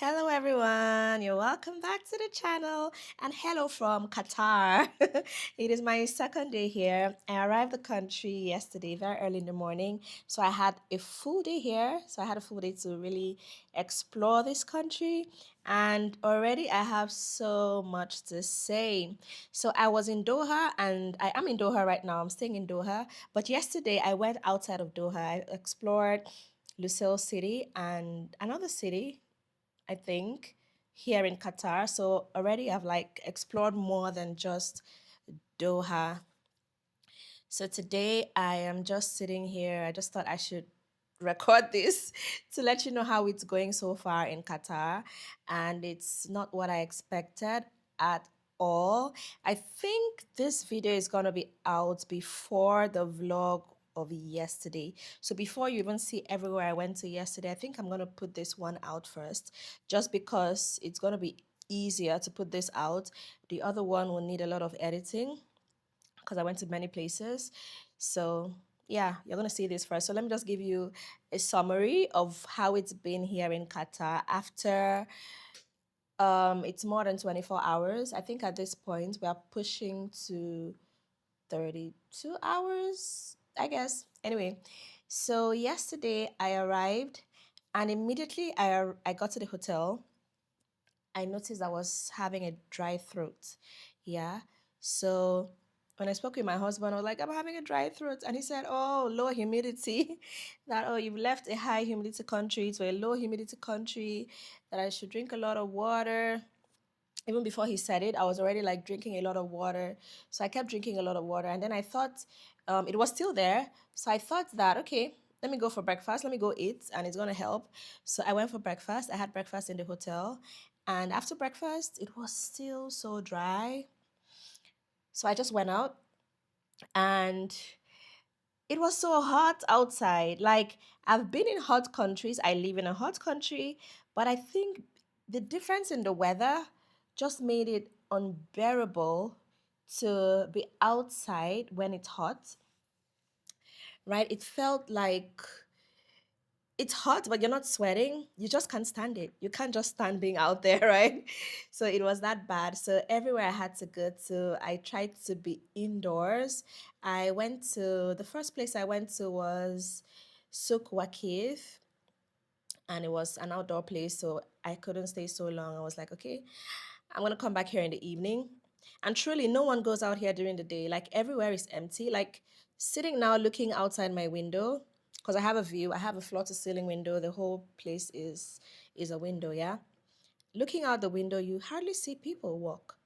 Hello, everyone. You're welcome back to the channel. And hello from Qatar. It is my second day here. I arrived the country yesterday, very early in the morning. So I had a full day here. So I had a full day to really explore this country. And already I have so much to say. So I was in Doha and I am in Doha right now. I'm staying in Doha. But yesterday I went outside of Doha. I explored Lusail City and another city I think, here in Qatar. So already I've like explored more than just Doha. So today I am just sitting here. I just thought I should record this to let you know how it's going so far in Qatar. And it's not what I expected at all. I think this video is going to be out before the vlog of yesterday. So before you even see everywhere I went to yesterday, I think I'm going to put this one out first just because it's going to be easier to put this out. The other one will need a lot of editing because I went to many places. So yeah, you're gonna see this first. So let me just give you a summary of how it's been here in Qatar after it's more than 24 hours. I think at this point we are pushing to 32 hours, I guess. Anyway, so yesterday I arrived and immediately I got to the hotel. I noticed I was having a dry throat. Yeah. So when I spoke with my husband, I was like, I'm having a dry throat. And he said, oh, low humidity. That, oh, you've left a high humidity country to a low humidity country, that I should drink a lot of water. Even before he said it, I was already like drinking a lot of water. So I kept drinking a lot of water. And then I thought it was still there. So I thought that, okay, let me go for breakfast. Let me go eat and it's going to help. So I went for breakfast. I had breakfast in the hotel. And after breakfast, it was still so dry. So I just went out and it was so hot outside. Like, I've been in hot countries, I live in a hot country, but I think the difference in the weather just made it unbearable to be outside when it's hot, right? It felt like it's hot, but you're not sweating. You just can't stand it. You can't just stand being out there, right? So it was that bad. So everywhere I had to go to, I tried to be indoors. I went to the first place I went to was Souk Waqif, and it was an outdoor place, so I couldn't stay so long. I was like, okay, I'm gonna come back here in the evening. And truly, no one goes out here during the day. Like everywhere is empty. Like sitting now looking outside my window, because I have a view, I have a floor to ceiling window. The whole place is a window, yeah. Looking out the window, you hardly see people walk.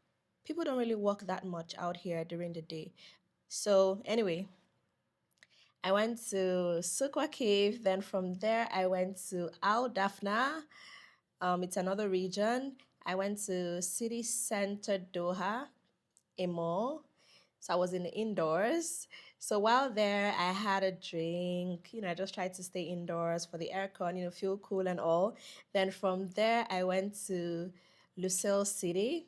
People don't really walk that much out here during the day. So anyway, I went to Sukwa Cave. Then from there, I went to Al Dafna. It's another region. I went to city center Doha, a mall. So I was in the indoors. So while there, I had a drink. I just tried to stay indoors for the aircon, feel cool and all. Then from there, I went to Lusail City.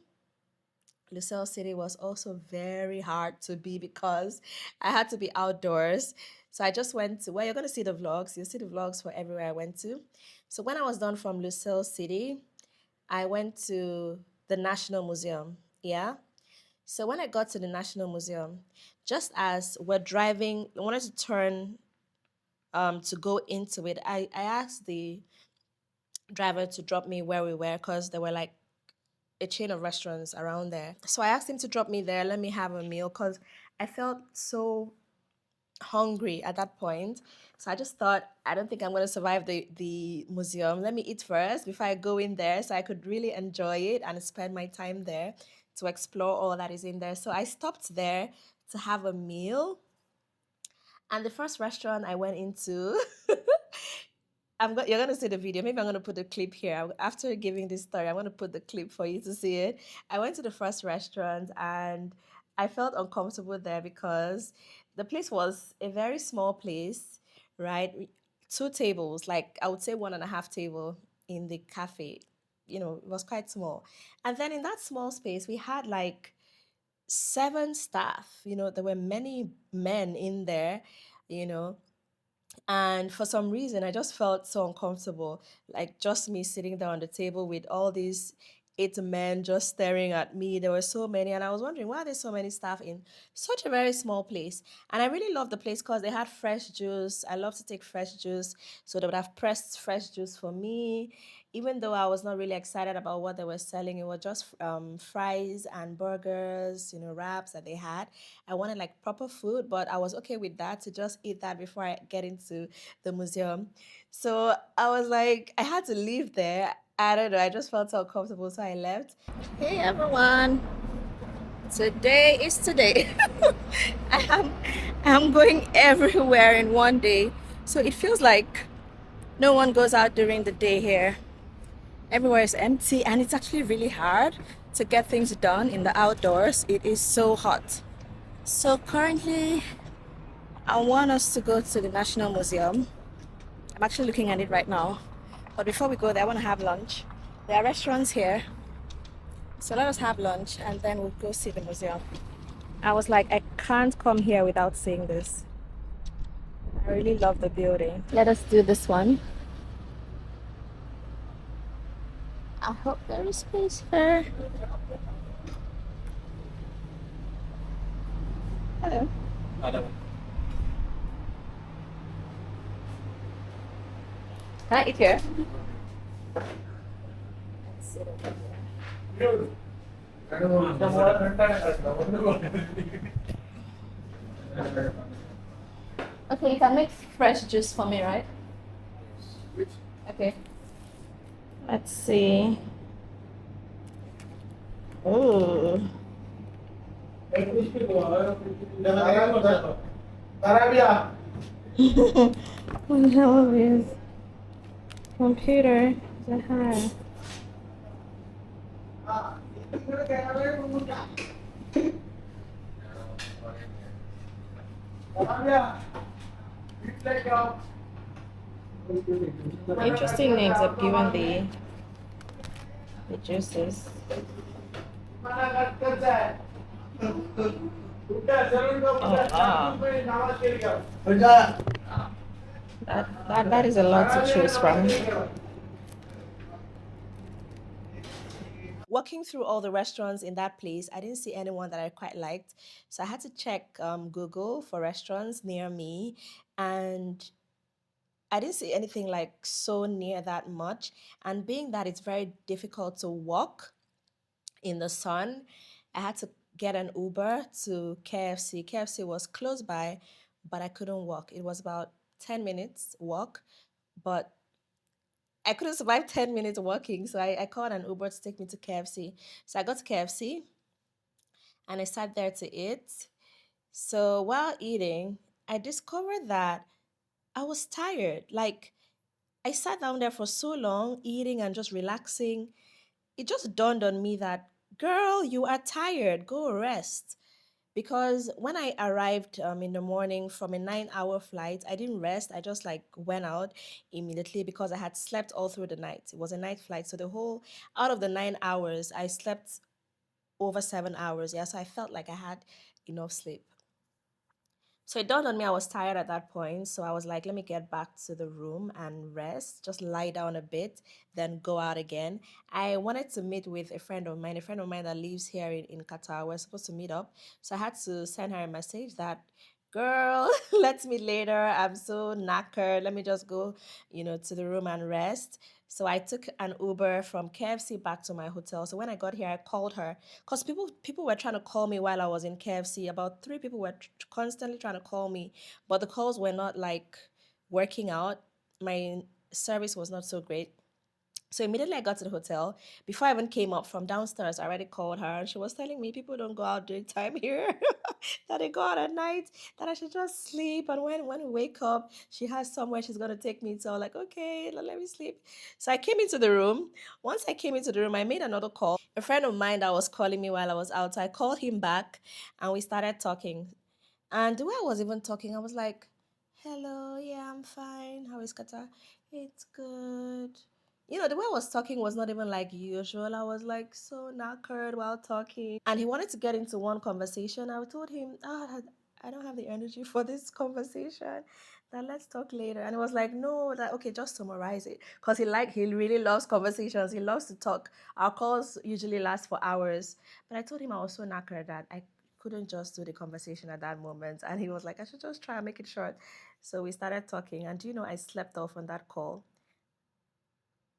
Lusail City was also very hard to be because I had to be outdoors. So I just went to where you're going to see the vlogs. You'll see the vlogs for everywhere I went to. So when I was done from Lusail City, I went to the National Museum. Yeah. So when I got to the National Museum, just as we're driving, I wanted to turn to go into it. I asked the driver to drop me where we were because there were like a chain of restaurants around there. So I asked him to drop me there, let me have a meal because I felt so hungry at that point. So I just thought, I don't think I'm going to survive the museum. Let me eat first before I go in there so I could really enjoy it and spend my time there to explore all that is in there. So I stopped there to have a meal. And the first restaurant I went into, you're gonna see the video. Maybe I'm gonna put the clip here. After giving this story, I'm gonna put the clip for you to see it. I went to the first restaurant and I felt uncomfortable there because the place was a very small place, right? Two tables, like I would say one and a half table in the cafe. It was quite small. And then in that small space, we had like seven staff. There were many men in there, you know And for some reason, I just felt so uncomfortable. Like just me sitting there on the table with all these eight men just staring at me. There were so many. And I was wondering, why are there so many staff in such a very small place? And I really loved the place because they had fresh juice. I love to take fresh juice. So they would have pressed fresh juice for me. Even though I was not really excited about what they were selling, it was just fries and burgers, wraps that they had. I wanted like proper food, but I was okay with that to just eat that before I get into the museum. So I was like, I had to leave there. I don't know, I just felt so uncomfortable, so I left. Hey everyone, today is today. I am I'm going everywhere in one day. So it feels like no one goes out during the day here. Everywhere is empty and it's actually really hard to get things done in the outdoors. It is so hot. So currently I want us to go to the National Museum. I'm actually looking at it right now. But before we go there, I want to have lunch. There are restaurants here. So let us have lunch and then we'll go see the museum. I was like, I can't come here without seeing this. I really love the building. Let us do this one. I hope there is space here. Hello. Can I eat here? Let's sit over here. Okay, you can make fresh juice for me, right? Okay. Let's see. Oh. What the hell is computer? Is that high? Interesting names of given the juices. Oh, wow. That is a lot to choose from. Walking through all the restaurants in that place, I didn't see anyone that I quite liked. So I had to check Google for restaurants near me. And I didn't see anything like so near that much. And being that it's very difficult to walk in the sun, I had to get an Uber to KFC. KFC was close by, but I couldn't walk. It was about 10 minutes walk, but I couldn't survive 10 minutes walking. So I called an Uber to take me to KFC. So I got to KFC and I sat there to eat. So while eating, I discovered that I was tired. Like I sat down there for so long, eating and just relaxing. It just dawned on me that, girl, you are tired. Go rest. Because when I arrived in the morning from a 9 hour flight, I didn't rest. I just like went out immediately because I had slept all through the night. It was a night flight. So the whole, out of the 9 hours, I slept over 7 hours. Yeah. So I felt like I had enough sleep. So it dawned on me I was tired at that point. So I was like, let me get back to the room and rest, just lie down a bit, then go out again. I wanted to meet with a friend of mine that lives here in Qatar. We're supposed to meet up. So I had to send her a message that, girl, let's meet later. I'm so knackered. Let me just go, to the room and rest. So I took an Uber from KFC back to my hotel. So when I got here, I called her because people were trying to call me while I was in KFC. About three people were constantly trying to call me, but the calls were not like working out. My service was not so great. So immediately I got to the hotel. Before I even came up from downstairs, I already called her and she was telling me people don't go out during time here, that they go out at night, that I should just sleep. And when we wake up, she has somewhere she's gonna take me. So I'm like, okay, let me sleep. So I came into the room. Once I came into the room, I made another call. A friend of mine that was calling me while I was out. So I called him back and we started talking. And the way I was even talking, I was like, hello, yeah, I'm fine. How is Qatar? It's good. The way I was talking was not even like usual. I was like so knackered while talking. And he wanted to get into one conversation. I told him, I don't have the energy for this conversation. That let's talk later. And it was like, no, that okay, just summarize it. Because he really loves conversations. He loves to talk. Our calls usually last for hours. But I told him I was so knackered that I couldn't just do the conversation at that moment. And he was like, I should just try and make it short. So we started talking. And do you know, I slept off on that call.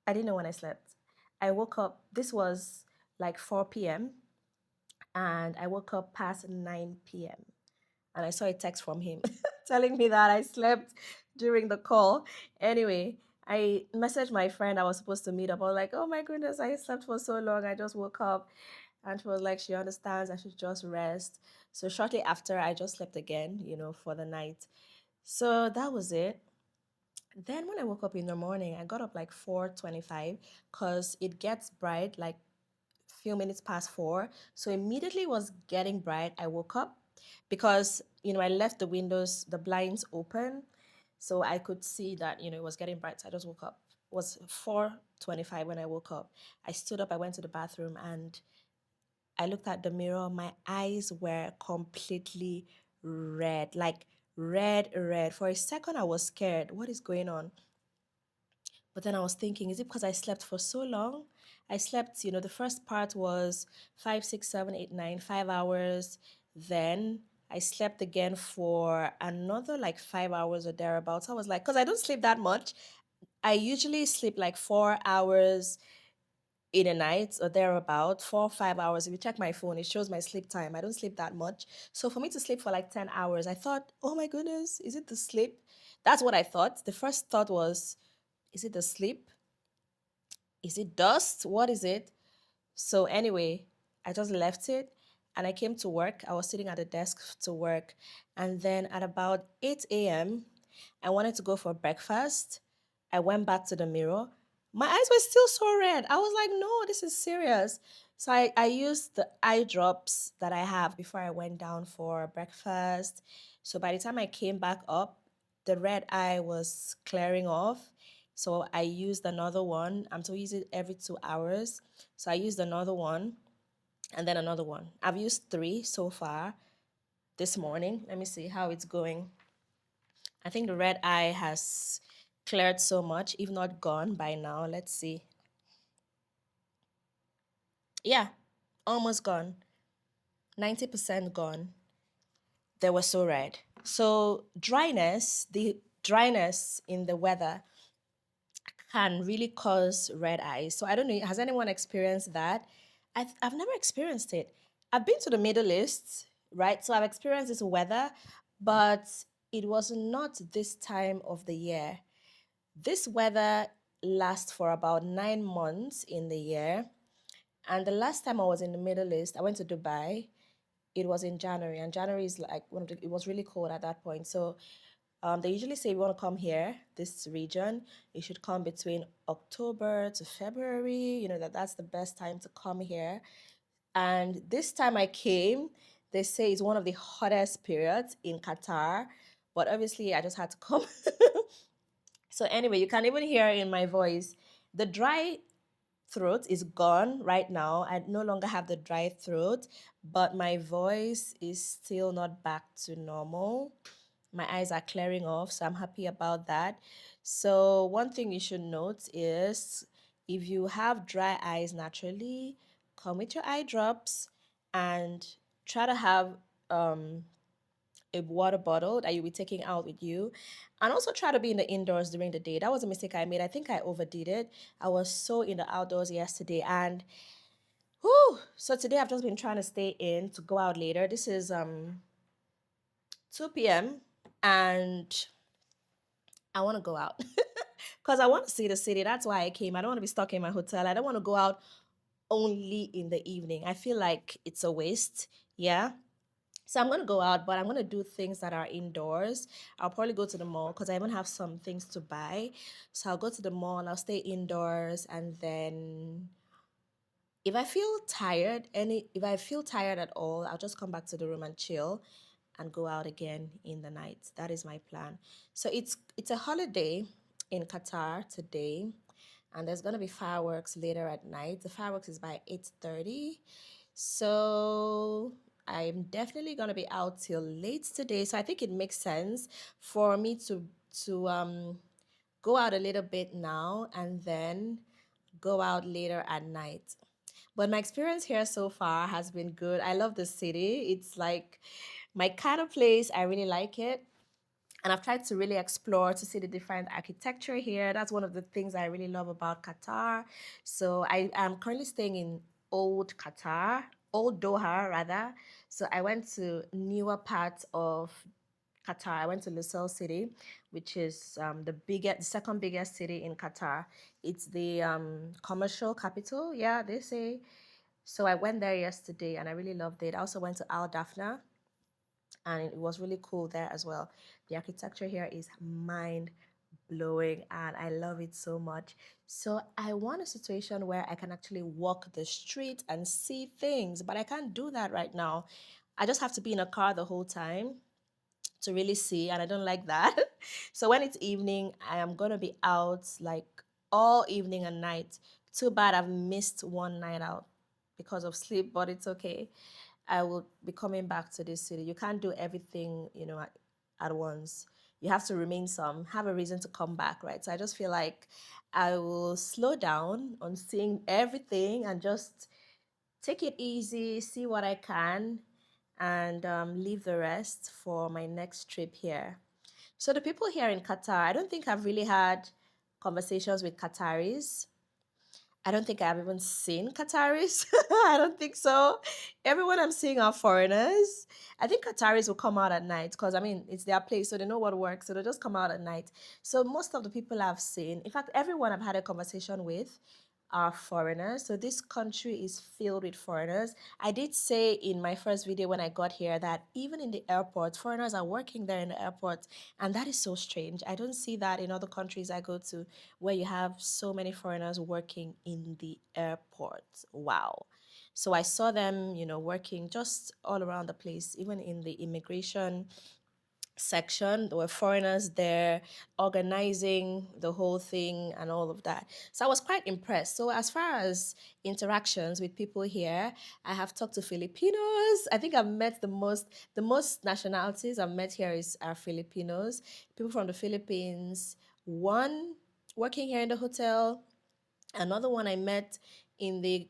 I didn't know when I slept. I woke up, this was like 4 p.m. And I woke up past 9 p.m. And I saw a text from him telling me that I slept during the call. Anyway, I messaged my friend I was supposed to meet up. I was like, oh my goodness, I slept for so long. I just woke up. And she was like, she understands I should just rest. So shortly after, I just slept again, for the night. So that was it. Then when I woke up in the morning, I got up like 4:25 because it gets bright like few minutes past 4. So immediately it was getting bright. I woke up because, I left the windows, the blinds open. So I could see that, it was getting bright. So I just woke up. It was 4:25 when I woke up. I stood up, I went to the bathroom and I looked at the mirror. My eyes were completely red, like red, red. For a second, I was scared. What is going on? But then I was thinking, is it because I slept for so long? I slept, the first part was 5, 6, 7, 8, 9, 5 hours. Then I slept again for another like 5 hours or thereabouts. I was like, because I don't sleep that much. I usually sleep like 4 hours in a night or thereabout, 4 or 5 hours. If you check my phone, it shows my sleep time. I don't sleep that much. So for me to sleep for like 10 hours, I thought, oh my goodness, is it the sleep? That's what I thought. The first thought was, is it the sleep? Is it dust? What is it? So anyway, I just left it and I came to work. I was sitting at the desk to work. And then at about 8 a.m., I wanted to go for breakfast. I went back to the mirror. My eyes were still so red. I was like, no, this is serious. So I used the eye drops that I have before I went down for breakfast. So by the time I came back up, the red eye was clearing off. So I used another one. I'm to use it every 2 hours. So I used another one and then another one. I've used three so far this morning. Let me see how it's going. I think the red eye has cleared so much, if not gone by now. Let's see. Yeah, almost gone. 90% gone. They were so red. So the dryness in the weather can really cause red eyes. So I don't know, has anyone experienced that? I've never experienced it. I've been to the Middle East, right? So I've experienced this weather, but it was not this time of the year. This weather lasts for about 9 months in the year. And the last time I was in the Middle East, I went to Dubai. It was in January, and January is like it was really cold at that point. So they usually say if you want to come here, this region, you should come between October to February. That's the best time to come here. And this time I came, they say it's one of the hottest periods in Qatar. But obviously, I just had to come. So anyway, you can even hear in my voice, the dry throat is gone right now. I no longer have the dry throat, but my voice is still not back to normal. My eyes are clearing off, so I'm happy about that. So, one thing you should note is if you have dry eyes naturally, come with your eye drops and try to have um, a water bottle that you'll be taking out with you. And also try to be in the indoors during the day. That was a mistake I made. I think I overdid it. I was so in the outdoors yesterday and whew, so today I've just been trying to stay in to go out later. This is 2 p.m. and I want to go out because I want to see the city. That's why I came. I don't want to be stuck in my hotel. I don't want to go out only in the evening. I feel like it's a waste. Yeah. So I'm going to go out, but I'm going to do things that are indoors. I'll probably go to the mall because I even have some things to buy. So I'll go to the mall, I'll stay indoors, and then if I feel tired at all, I'll just come back to the room and chill and go out again in the night. That is my plan. So it's a holiday in Qatar today, and there's gonna be fireworks later at night. The fireworks is by 8:30. So I'm definitely gonna be out till late today. So I think it makes sense for me to to go out a little bit now and then go out later at night. But my experience here so far has been good. I love the city. It's like my kind of place. I really like it. And I've tried to really explore to see the different architecture here. That's one of the things I really love about Qatar. So I am currently staying in old Qatar, old Doha rather. So I went to newer parts of Qatar. I went to Lusail City, which is the second biggest city in Qatar. It's the commercial capital, yeah, they say. So I went there yesterday and I really loved it. I also went to Al Dafna and it was really cool there as well. The architecture here is mind blowing and I love it so much. So I want a situation where I can actually walk the street and see things, but I can't do that right now. I just have to be in a car the whole time to really see, and I don't like that. So when it's evening, I am going to be out like all evening and night. Too bad I've missed one night out because of sleep, but it's okay. I will be coming back to this city. You can't do everything, at once. You have to remain some, have a reason to come back, right? So I just feel like I will slow down on seeing everything and just take it easy, see what I can, and leave the rest for my next trip here. So the people here in Qatar, I don't think I've really had conversations with Qataris. I don't think I've even seen Qataris. I don't think so. Everyone I'm seeing are foreigners. I think Qataris will come out at night because, I mean, it's their place, so they know what works. So they'll just come out at night. So most of the people I've seen, in fact, everyone I've had a conversation with, are foreigners. So this country is filled with foreigners. I did say in my first video when I got here that even in the airport, foreigners are working there in the airport. And that is so strange. I don't see that in other countries I go to where you have so many foreigners working in the airport. Wow. So I saw them, working just all around the place, even in the immigration section. There were foreigners there organizing the whole thing and all of that. So I was quite impressed. So as far as interactions with people here, I have talked to Filipinos. I think I've met the most nationalities I've met here is are Filipinos, people from the Philippines, one working here in the hotel, another one I met in the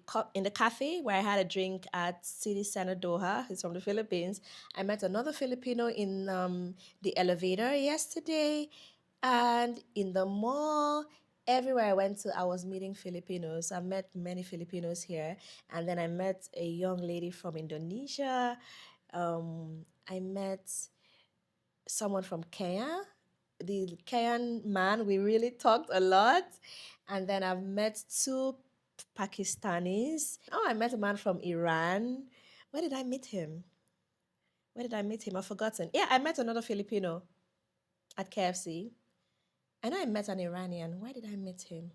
cafe where I had a drink at City Center Doha. He's from the Philippines. I met another Filipino in the elevator yesterday, and in the mall. Everywhere I went to, I was meeting Filipinos. I met many Filipinos here, and then I met a young lady from Indonesia. I met someone from Kenya, the Kenyan man. We really talked a lot. And then I've met two Pakistanis. Oh, I met a man from Iran. Where did I meet him? Where did I meet him? I've forgotten. Yeah, I met another Filipino at KFC. And I met an Iranian. Where did I meet him?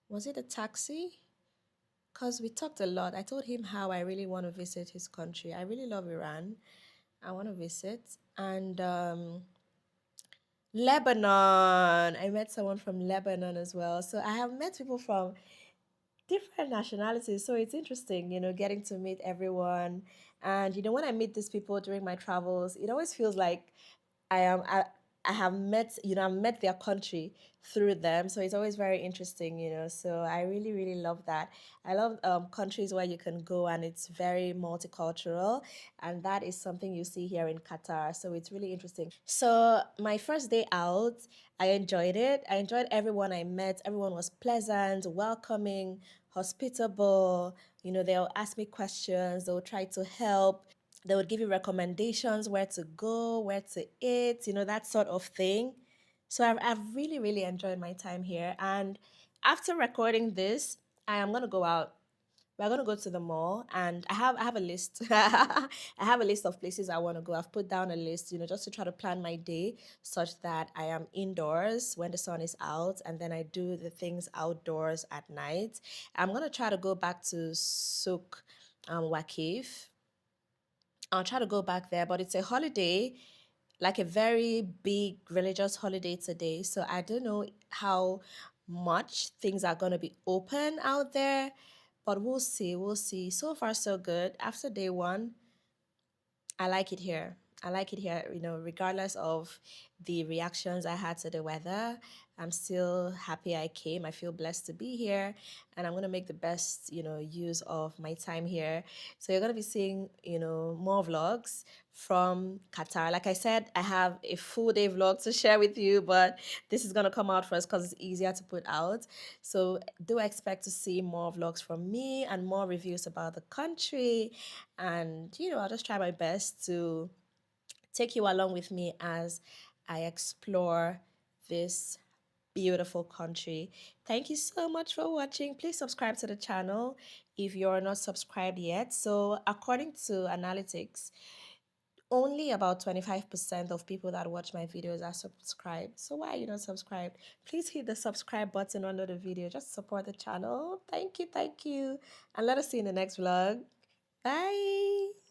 Was it a taxi? Because we talked a lot. I told him how I really want to visit his country. I really love Iran. I want to visit. And Lebanon. I met someone from Lebanon as well. So I have met people from different nationalities. So it's interesting, getting to meet everyone. And when I meet these people during my travels, it always feels like I am I have met, I've met their country through them. So it's always very interesting. So I really, really love that. I love countries where you can go and it's very multicultural. And that is something you see here in Qatar. So it's really interesting. So my first day out, I enjoyed it. I enjoyed everyone I met. Everyone was pleasant, welcoming, hospitable. They'll ask me questions, they'll try to help, they would give you recommendations where to go, where to eat, that sort of thing. So I've really, really enjoyed my time here. And after recording this, I am going to go out. We're going to go to the mall and I have a list. I have a list of places I want to go. I've put down a list, just to try to plan my day such that I am indoors when the sun is out and then I do the things outdoors at night. I'm going to try to go back to Souk Wakif. I'll try to go back there, but it's a holiday, like a very big religious holiday today. So I don't know how much things are going to be open out there, but we'll see. We'll see. So far, so good. After day one, I like it here. I like it here, regardless of the reactions I had to the weather. I'm still happy I came. I feel blessed to be here, and I'm going to make the best, use of my time here. So you're going to be seeing, more vlogs from Qatar. Like I said, I have a full day vlog to share with you, but this is going to come out first because it's easier to put out. So do expect to see more vlogs from me and more reviews about the country. And, I'll just try my best to take you along with me as I explore this beautiful country. Thank you so much for watching. Please subscribe to the channel if you're not subscribed yet. So, according to analytics, only about 25% of people that watch my videos are subscribed. So why are you not subscribed? Please hit the subscribe button under the video. Just support the channel. Thank you, thank you. And let us see you in the next vlog. Bye.